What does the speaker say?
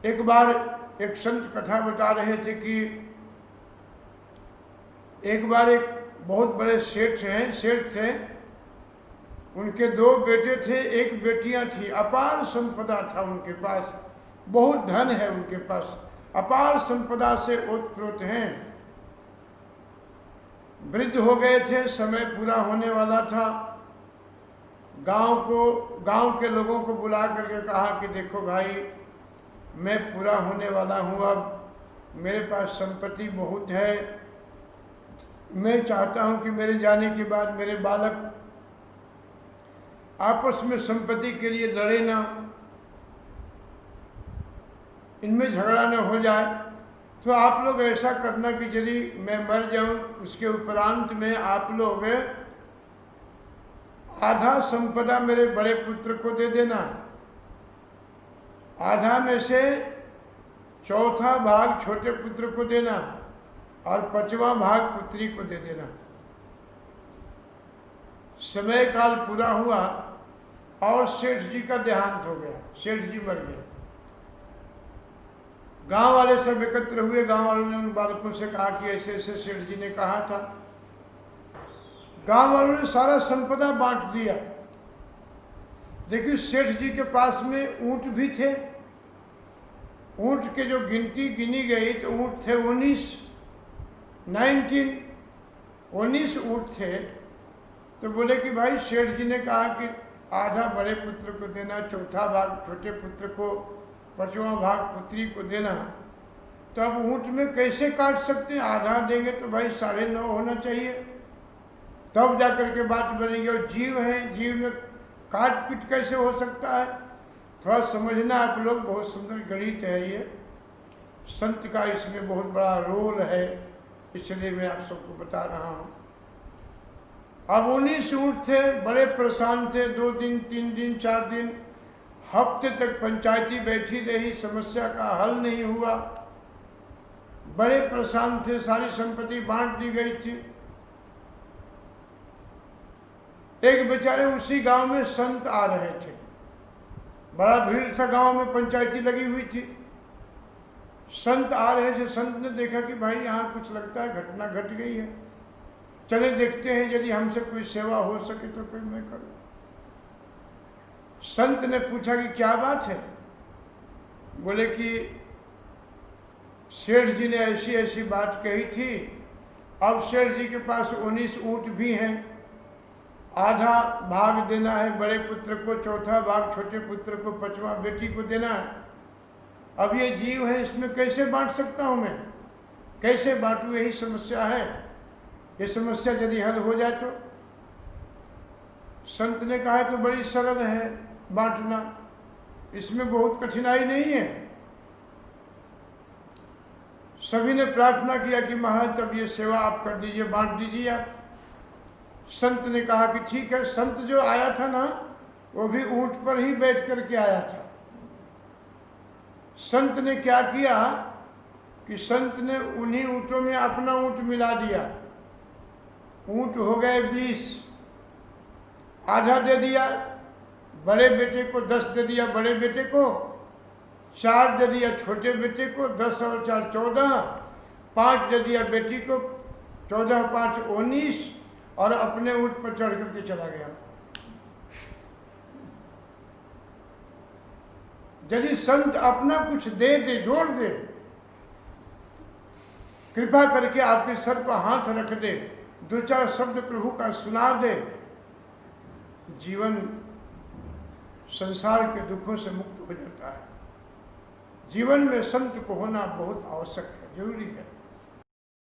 एक बार एक संत कथा बता रहे थे कि एक बार एक बहुत बड़े सेठ थे, उनके 2 बेटे थे, 1 बेटियां थी। अपार संपदा था उनके पास, बहुत धन है उनके पास, अपार संपदा से ओतप्रोत हैं। वृद्ध हो गए थे, समय पूरा होने वाला था। गांव के लोगों को बुला करके कहा कि देखो भाई, मैं पूरा होने वाला हूँ, अब मेरे पास संपत्ति बहुत है, मैं चाहता हूँ कि मेरे जाने के बाद मेरे बालक आपस में संपत्ति के लिए लड़े ना, इनमें झगड़ा न हो जाए। तो आप लोग ऐसा करना कि यदि मैं मर जाऊं, उसके उपरांत में आप लोग आधा संपदा मेरे बड़े पुत्र को दे देना, आधा में से चौथा भाग छोटे पुत्र को देना और 5वां भाग पुत्री को दे देना। समय काल पूरा हुआ और सेठ जी का देहांत हो गया, सेठ जी मर गए। गांव वाले सब एकत्र हुए, गांव वालों ने उन बालकों से कहा कि ऐसे ऐसे सेठ जी ने कहा था। गांव वालों ने सारा संपदा बांट दिया। देखिए सेठ जी के पास में ऊंट भी थे, ऊंट के जो गिनती गिनी गई तो ऊंट थे 19 ऊंट थे। तो बोले कि भाई सेठ जी ने कहा कि आधा बड़े पुत्र को देना, चौथा भाग छोटे पुत्र को, 5वां भाग पुत्री को देना। तो अब ऊंट में कैसे काट सकते हैं? आधा देंगे तो भाई 9.5 होना चाहिए, तब जाकर के बात बनेगी। और जीव है, जीव में काट पीट कैसे हो सकता है? थोड़ा समझना आप लोग, बहुत सुंदर गणित है ये, संत का इसमें बहुत बड़ा रोल है, इसलिए मैं आप सबको बता रहा हूँ। अब 19 ऊंट थे, बड़े परेशान थे। 2 दिन 3 दिन 4 दिन हफ्ते तक पंचायती बैठी रही, समस्या का हल नहीं हुआ, बड़े परेशान थे। सारी संपत्ति बांट दी गई थी। एक बेचारे उसी गांव में संत आ रहे थे, बड़ा भीड़ था गांव में, पंचायती लगी हुई थी। संत आ रहे थे, संत ने देखा कि भाई यहाँ कुछ लगता है घटना घट गई है, चले देखते हैं, यदि हमसे कोई सेवा हो सके तो कोई मैं करूँ। संत ने पूछा कि क्या बात है? बोले कि सेठ जी ने ऐसी ऐसी बात कही थी, अब सेठ जी के पास 19 ऊंट भी हैं, आधा भाग देना है बड़े पुत्र को, चौथा भाग छोटे पुत्र को, 5वां बेटी को देना है। अब ये जीव है, इसमें कैसे बांट सकता हूँ मैं, कैसे बांटूँ? यही समस्या है। ये समस्या यदि हल हो जाए तो। संत ने कहा तो बड़ी सरल है बांटना, इसमें बहुत कठिनाई नहीं है। सभी ने प्रार्थना किया कि महाराज तब ये सेवा आप कर दीजिए, बांट दीजिए आप। संत ने कहा कि ठीक है। संत जो आया था ना, वो भी ऊंट पर ही बैठ करके आया था। संत ने क्या किया कि संत ने उन्हीं ऊंटों में अपना ऊंट मिला दिया। ऊंट हो गए 20, आधा दे दिया बड़े बेटे को, 10 दे दिया बड़े बेटे को, 4 दे दिया छोटे बेटे को, 10 और 4 14, 5 दे दिया बेटी को, 14 5 19, और अपने ऊंट पर चढ़ करके चला गया। यदि संत अपना कुछ दे दे, जोड़ दे, कृपा करके आपके सर पर हाथ रख दे, 2-4 शब्द प्रभु का सुना दे, जीवन संसार के दुखों से मुक्त हो जाता है। जीवन में संत को होना बहुत आवश्यक है, जरूरी है।